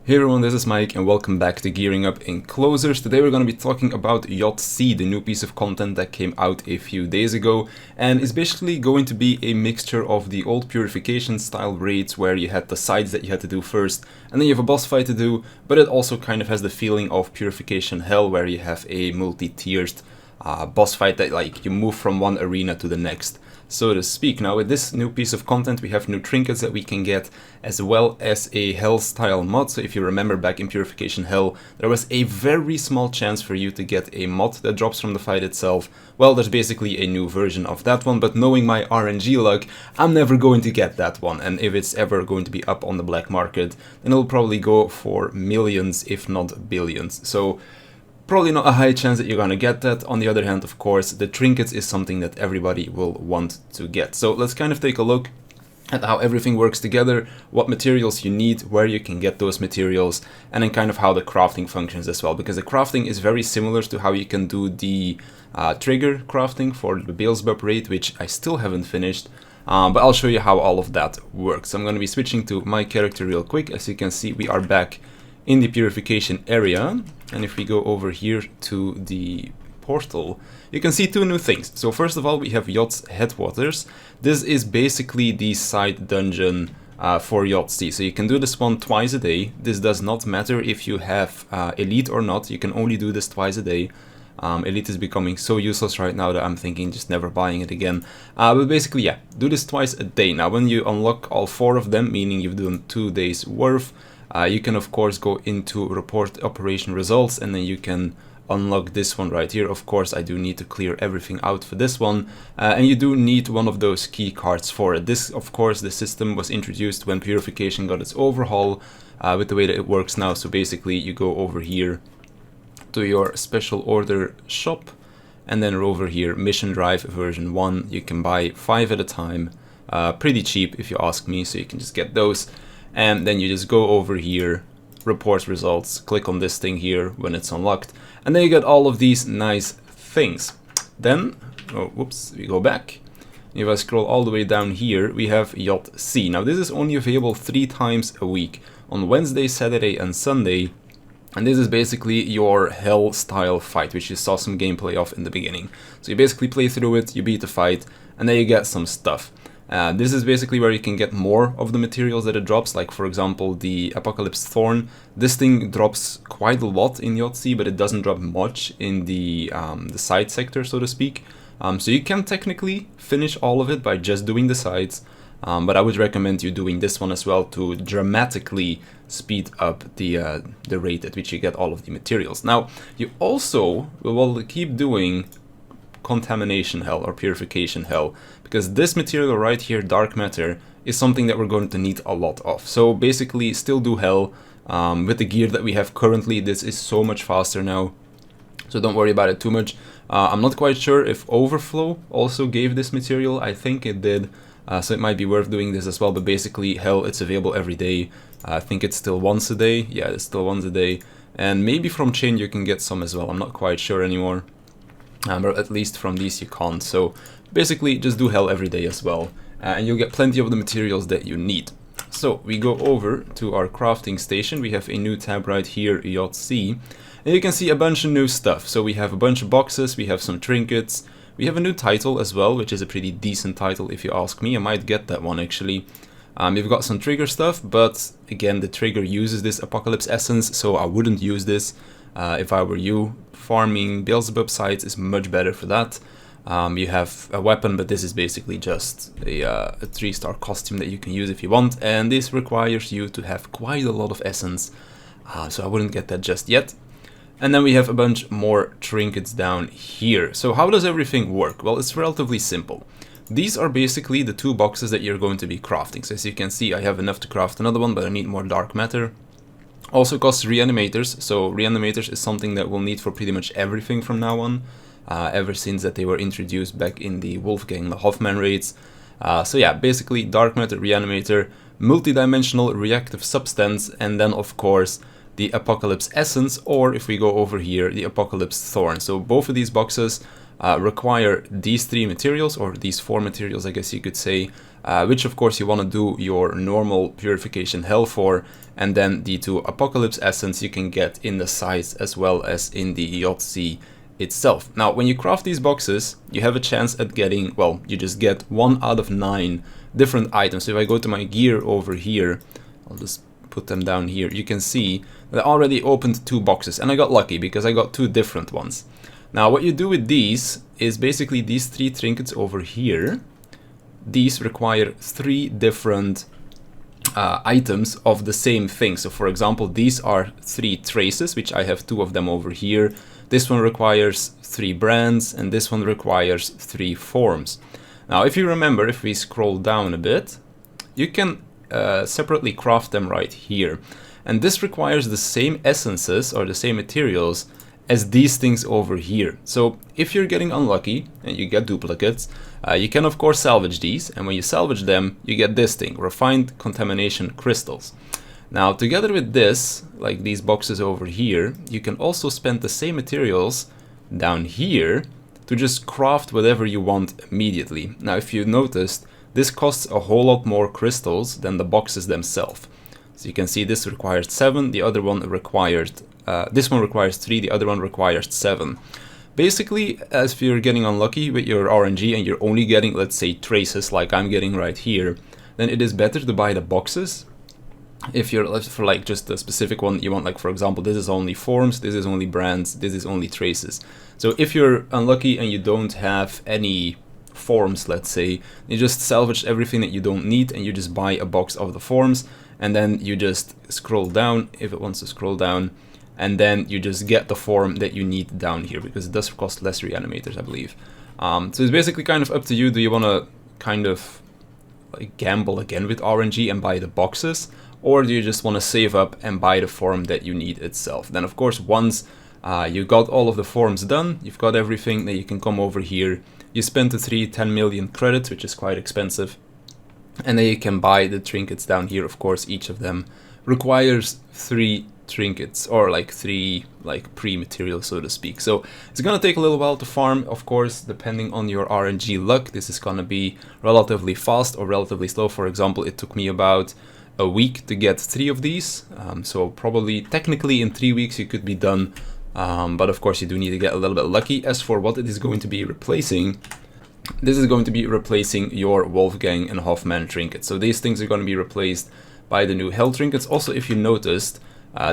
Hey everyone, this is Mike and welcome back to Gearing Up in Closers. Today we're going to be talking about Yod Sea, the new piece of content that came out a few days ago, and it's basically going to be a mixture of the old Purification style raids where you had the sides that you had to do first and then you have a boss fight to do, but it also kind of has the feeling of Purification Hell where you have a multi-tiered boss fight that you move from one arena to the next, so to speak. Now with this new piece of content we have new trinkets that we can get, as well as a Hell style mod. So if you remember back in Purification Hell, there was a very small chance for you to get a mod that drops from the fight itself. Well, there's basically a new version of that one, but knowing my RNG luck, I'm never going to get that one, and if it's ever going to be up on the black market, then it'll probably go for millions if not billions. So probably not a high chance that you're gonna get that. On the other hand, of course, the trinkets is something that everybody will want to get. So let's kind of take a look at how everything works together, what materials you need, where you can get those materials, and then kind of how the crafting functions as well, because the crafting is very similar to how you can do the trigger crafting for the Beelzebub raid, which I still haven't finished, but I'll show you how all of that works. I'm going to be switching to my character real quick. As you can see, we are back in the purification area, and if we go over here to the portal, you can see two new things. So first of all, we have Yod's Headwaters. This is basically the side dungeon for Yod Sea. So you can do this one twice a day. This does not matter if you have Elite or not. You can only do this twice a day. Elite is becoming so useless right now that I'm thinking just never buying it again. But basically, yeah, do this twice a day. Now, when you unlock all 4 of them, meaning you've done 2 days worth, you can of course go into report operation results, and then you can unlock this one right here. Of course, I do need to clear everything out for this one, and you do need one of those key cards for it. This, of course, the system was introduced when Purification got its overhaul with the way that it works now. So basically, you go over here to your special order shop, and then over here, Mission Drive version 1. You can buy 5 at a time, pretty cheap if you ask me. So you can just get those. And then you just go over here, report results, click on this thing here when it's unlocked, and then you get all of these nice things. Then, oh whoops, we go back. If I scroll all the way down here, we have Yod Sea. Now this is only available 3 times a week, on Wednesday, Saturday and Sunday, and this is basically your Hell style fight, which you saw some gameplay of in the beginning. So you basically play through it, you beat the fight, and then you get some stuff. This is basically where you can get more of the materials that it drops, like for example the Apocalypse Thorn. This thing drops quite a lot in Yod Sea, but it doesn't drop much in the side sector, so to speak. So you can technically finish all of it by just doing the sides, but I would recommend you doing this one as well to dramatically speed up the rate at which you get all of the materials. Now, you also will keep doing Contamination Hell or Purification Hell, because this material right here, Dark Matter, is something that we're going to need a lot of. So basically still do Hell with the gear that we have currently. This is so much faster now, so don't worry about it too much. I'm not quite sure if Overflow also gave this material. I think it did, so it might be worth doing this as well. But basically Hell, it's available every day. I think it's still once a day. Yeah, it's still once a day, and maybe from Chain you can get some as well. I'm not quite sure anymore. But at least from these you can't. So basically just do Hell every day as well, and you'll get plenty of the materials that you need. So we go over to our crafting station. We have a new tab right here, Yod Sea, and you can see a bunch of new stuff. So we have a bunch of boxes, we have some trinkets, we have a new title as well, which is a pretty decent title if you ask me. I might get that one actually. You've got some trigger stuff, but again the trigger uses this Apocalypse Essence, so I wouldn't use this if I were you. Farming Beelzebub sites is much better for that. You have a weapon, but this is basically just a 3-star costume that you can use if you want, and this requires you to have quite a lot of essence, so I wouldn't get that just yet. And then we have a bunch more trinkets down here. So how does everything work? Well, it's relatively simple. These are basically the 2 boxes that you're going to be crafting. So as you can see, I have enough to craft another one, but I need more Dark Matter. Also costs Reanimators, so Reanimators is something that we'll need for pretty much everything from now on, ever since that they were introduced back in the Wolfgang, the Hoffman raids. So yeah, basically Dark Matter, Reanimator, multi-dimensional reactive substance, and then of course the Apocalypse Essence, or if we go over here, the Apocalypse Thorn. So both of these boxes require these 3 materials, or these 4 materials, I guess you could say, which of course you want to do your normal purification hell for, and then the 2 Apocalypse Essence you can get in the sides as well as in the Yod Sea itself. Now, when you craft these boxes, you have a chance at getting, well, you just get 1 out of 9 different items. So if I go to my gear over here, I'll just put them down here, you can see that I already opened 2 boxes, and I got lucky because I got 2 different ones. Now, what you do with these is basically these 3 trinkets over here. These require 3 different items of the same thing. So for example, these are 3 traces, which I have 2 of them over here. This one requires 3 brands, and this one requires 3 forms. Now, if you remember, if we scroll down a bit, you can separately craft them right here. And this requires the same essences or the same materials as these things over here. So if you're getting unlucky and you get duplicates, you can of course salvage these, and when you salvage them, you get this thing, refined contamination crystals. Now, together with this, like these boxes over here, you can also spend the same materials down here to just craft whatever you want immediately. Now, if you noticed, this costs a whole lot more crystals than the boxes themselves. So you can see this requires 7, the other one required, this one requires 3, the other one requires 7. Basically, as if you're getting unlucky with your RNG and you're only getting, let's say, traces like I'm getting right here, then it is better to buy the boxes. If you're for like just a specific one you want, like for example, this is only forms, this is only brands, this is only traces. So if you're unlucky and you don't have any forms, let's say, you just salvage everything that you don't need and you just buy a box of the forms, and then you just scroll down if it wants to scroll down, and then you just get the form that you need down here, because it does cost less reanimators, I believe. So it's basically kind of up to you. Do you want to kind of like gamble again with RNG and buy the boxes, or do you just want to save up and buy the form that you need itself? Then of course, once you got all of the forms done, you've got everything, that you can come over here, you spend the 10 million credits, which is quite expensive, and then you can buy the trinkets down here. Of course, each of them requires 3 trinkets, or like 3 like pre-materials, so to speak. So it's gonna take a little while to farm, of course, depending on your RNG luck. This is gonna be relatively fast or relatively slow. For example, it took me about a week to get 3 of these, so probably technically in 3 weeks you could be done, but of course you do need to get a little bit lucky. As for what it is going to be replacing, this is going to be replacing your Wolfgang and Hoffman trinkets. So these things are going to be replaced by the new Hell trinkets. Also, if you noticed,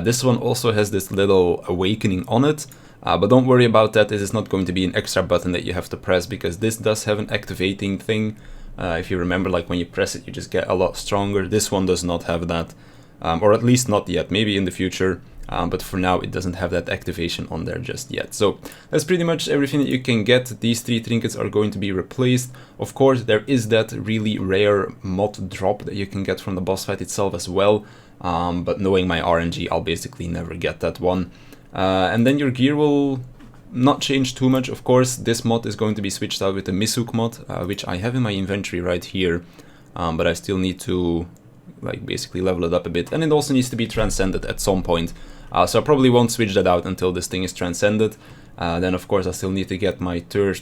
this one also has this little awakening on it, but don't worry about that. This is not going to be an extra button that you have to press, because this does have an activating thing. If you remember, like when you press it, you just get a lot stronger. This one does not have that, or at least not yet, maybe in the future. But for now, it doesn't have that activation on there just yet. So that's pretty much everything that you can get. These 3 trinkets are going to be replaced. Of course, there is that really rare mod drop that you can get from the boss fight itself as well. But knowing my RNG, I'll basically never get that one. And then your gear will not change too much. Of course, this mod is going to be switched out with the Misuk mod, which I have in my inventory right here. But I still need to like basically level it up a bit, and it also needs to be transcended at some point. So I probably won't switch that out until this thing is transcended. Then of course I still need to get my third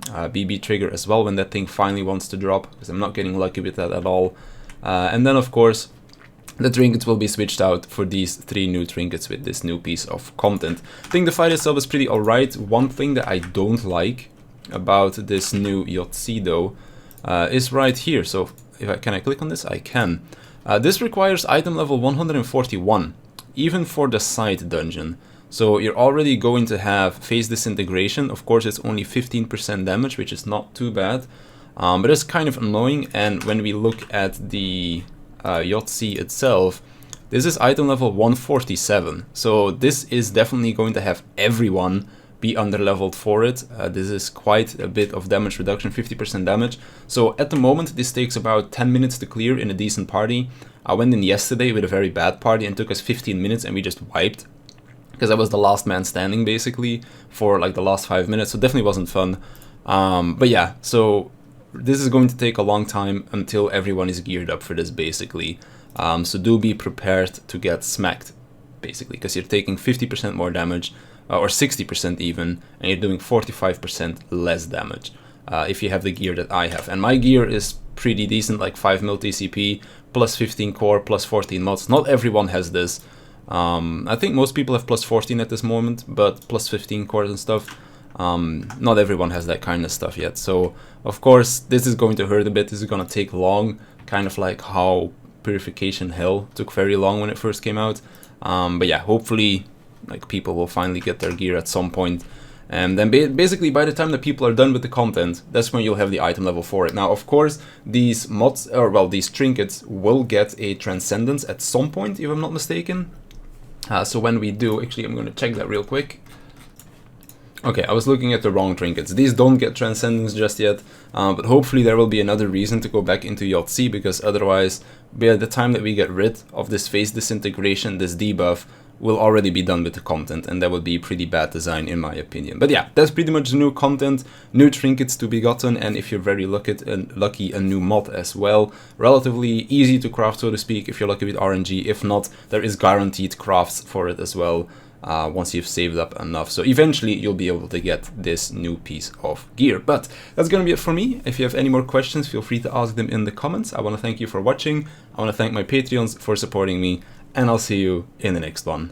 BB trigger as well when that thing finally wants to drop, because I'm not getting lucky with that at all. And then of course the trinkets will be switched out for these 3 new trinkets with this new piece of content. I think the fight itself is pretty alright. One thing that I don't like about this new Yod Sea though is right here. So can I click on this? I can. This requires item level 141, even for the side dungeon. So you're already going to have phase disintegration. Of course, it's only 15% damage, which is not too bad, but it's kind of annoying. And when we look at the Yod Sea itself, this is item level 147. So this is definitely going to have everyone be underleveled for it. This is quite a bit of damage reduction, 50% damage. So at the moment, this takes about 10 minutes to clear in a decent party. I went in yesterday with a very bad party and took us 15 minutes and we just wiped, because I was the last man standing basically for like the last 5 minutes, so definitely wasn't fun. But yeah, so this is going to take a long time until everyone is geared up for this basically. So do be prepared to get smacked basically, because you're taking 50% more damage or 60% even, and you're doing 45% less damage if you have the gear that I have. And my gear is pretty decent, like 5 mil TCP, plus 15 core, plus 14 mods. Not everyone has this. I think most people have plus 14 at this moment, but plus 15 cores and stuff. Not everyone has that kind of stuff yet. So, of course, this is going to hurt a bit. This is going to take long, kind of like how Purification Hell took very long when it first came out. But yeah, hopefully, like, people will finally get their gear at some point. And then basically by the time that people are done with the content, that's when you'll have the item level for it. Now, of course, these mods, or well, these trinkets will get a Transcendence at some point, if I'm not mistaken. So when we do, actually I'm going to check that real quick. Okay, I was looking at the wrong trinkets. These don't get Transcendence just yet, but hopefully there will be another reason to go back into Yod Sea, because otherwise, by the time that we get rid of this phase disintegration, this debuff, will already be done with the content, and that would be pretty bad design in my opinion. But yeah, that's pretty much the new content, new trinkets to be gotten, and if you're very lucky, a new mod as well. Relatively easy to craft, so to speak, if you're lucky with RNG. If not, there is guaranteed crafts for it as well, once you've saved up enough. So eventually you'll be able to get this new piece of gear. But that's gonna be it for me. If you have any more questions, feel free to ask them in the comments. I want to thank you for watching. I want to thank my Patreons for supporting me, and I'll see you in the next one.